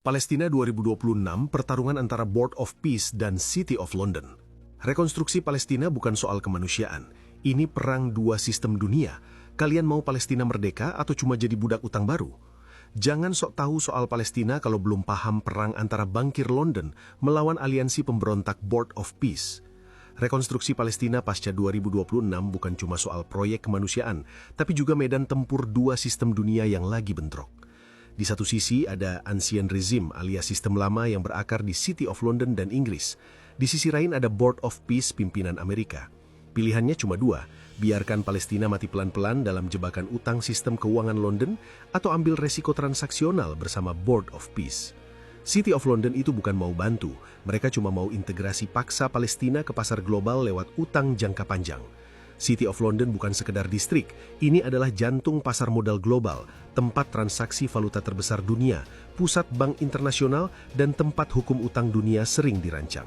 Palestina 2026 pertarungan antara Board of Peace dan City of London. Rekonstruksi Palestina bukan soal kemanusiaan. Ini perang dua sistem dunia. Kalian mau Palestina merdeka atau cuma jadi budak utang baru? Jangan sok tahu soal Palestina kalau belum paham perang antara bangkir London melawan aliansi pemberontak Board of Peace. Rekonstruksi Palestina pasca 2026 bukan cuma soal proyek kemanusiaan, tapi juga medan tempur dua sistem dunia yang lagi bentrok. Di satu sisi ada Ancient Regime alias sistem lama yang berakar di City of London dan Inggris. Di sisi lain ada Board of Peace pimpinan Amerika. Pilihannya cuma dua, biarkan Palestina mati pelan-pelan dalam jebakan utang sistem keuangan London atau ambil resiko transaksional bersama Board of Peace. City of London itu bukan mau bantu, mereka cuma mau integrasi paksa Palestina ke pasar global lewat utang jangka panjang. City of London bukan sekedar distrik, ini adalah jantung pasar modal global, tempat transaksi valuta terbesar dunia, pusat bank internasional, dan tempat hukum utang dunia sering dirancang.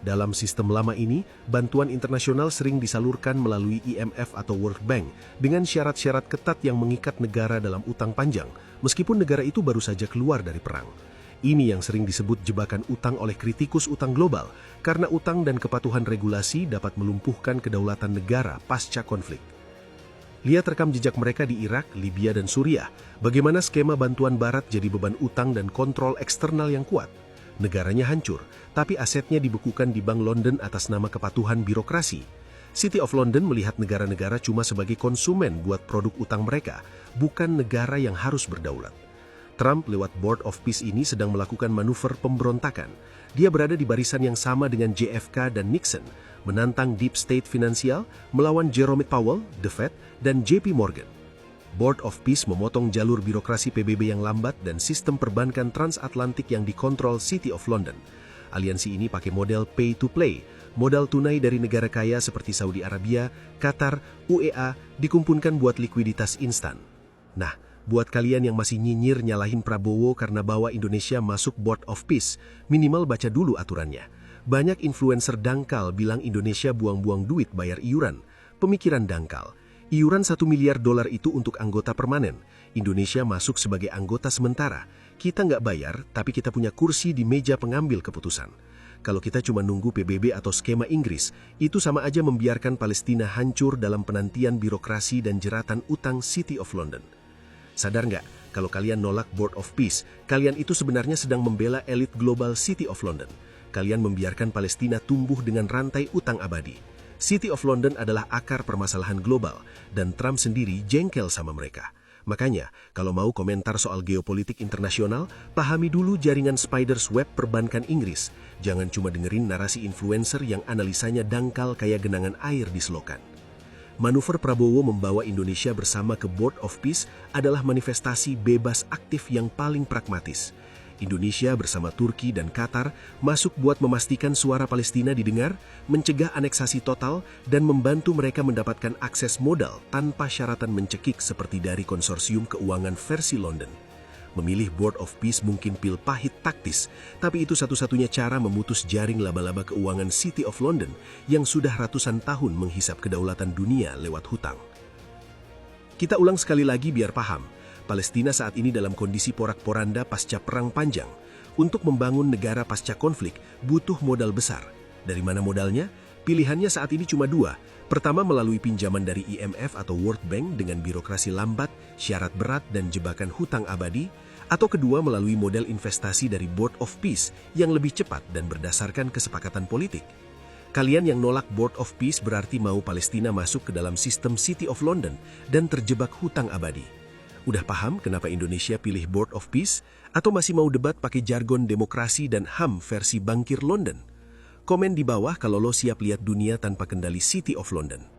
Dalam sistem lama ini, bantuan internasional sering disalurkan melalui IMF atau World Bank dengan syarat-syarat ketat yang mengikat negara dalam utang panjang, meskipun negara itu baru saja keluar dari perang. Ini yang sering disebut jebakan utang oleh kritikus utang global, karena utang dan kepatuhan regulasi dapat melumpuhkan kedaulatan negara pasca konflik. Lihat rekam jejak mereka di Irak, Libya, dan Suriah, bagaimana skema bantuan barat jadi beban utang dan kontrol eksternal yang kuat. Negaranya hancur, tapi asetnya dibekukan di Bank London atas nama kepatuhan birokrasi. City of London melihat negara-negara cuma sebagai konsumen buat produk utang mereka, bukan negara yang harus berdaulat. Trump lewat Board of Peace ini sedang melakukan manuver pemberontakan. Dia berada di barisan yang sama dengan JFK dan Nixon, menantang deep state finansial, melawan Jerome Powell, The Fed, dan JP Morgan. Board of Peace memotong jalur birokrasi PBB yang lambat dan sistem perbankan transatlantik yang dikontrol City of London. Aliansi ini pakai model pay to play, modal tunai dari negara kaya seperti Saudi Arabia, Qatar, UEA, dikumpulkan buat likuiditas instan. Nah, buat kalian yang masih nyinyir nyalahin Prabowo karena bawa Indonesia masuk Board of Peace, minimal baca dulu aturannya. Banyak influencer dangkal bilang Indonesia buang-buang duit bayar iuran. Pemikiran dangkal. Iuran $1 miliar itu untuk anggota permanen. Indonesia masuk sebagai anggota sementara. Kita nggak bayar, tapi kita punya kursi di meja pengambil keputusan. Kalau kita cuma nunggu PBB atau skema Inggris, itu sama aja membiarkan Palestina hancur dalam penantian birokrasi dan jeratan utang City of London. Sadar nggak, kalau kalian nolak Board of Peace, kalian itu sebenarnya sedang membela elit global City of London. Kalian membiarkan Palestina tumbuh dengan rantai utang abadi. City of London adalah akar permasalahan global, dan Trump sendiri jengkel sama mereka. Makanya, kalau mau komentar soal geopolitik internasional, pahami dulu jaringan Spider's Web perbankan Inggris. Jangan cuma dengerin narasi influencer yang analisanya dangkal kayak genangan air di selokan. Manuver Prabowo membawa Indonesia bersama ke Board of Peace adalah manifestasi bebas aktif yang paling pragmatis. Indonesia bersama Turki dan Qatar masuk buat memastikan suara Palestina didengar, mencegah aneksasi total, dan membantu mereka mendapatkan akses modal tanpa syaratan mencekik seperti dari konsorsium keuangan versi London. Memilih Board of Peace mungkin pil pahit taktis, tapi itu satu-satunya cara memutus jaring laba-laba keuangan City of London yang sudah ratusan tahun menghisap kedaulatan dunia lewat hutang. Kita ulang sekali lagi biar paham, Palestina saat ini dalam kondisi porak-poranda pasca perang panjang. Untuk membangun negara pasca konflik butuh modal besar. Dari mana modalnya? Pilihannya saat ini cuma dua. Pertama, melalui pinjaman dari IMF atau World Bank dengan birokrasi lambat, syarat berat, dan jebakan hutang abadi. Atau kedua, melalui model investasi dari Board of Peace yang lebih cepat dan berdasarkan kesepakatan politik. Kalian yang nolak Board of Peace berarti mau Palestina masuk ke dalam sistem City of London dan terjebak hutang abadi. Udah paham kenapa Indonesia pilih Board of Peace? Atau masih mau debat pakai jargon demokrasi dan HAM versi bangkir London? Komen di bawah kalau lo siap lihat dunia tanpa kendali City of London.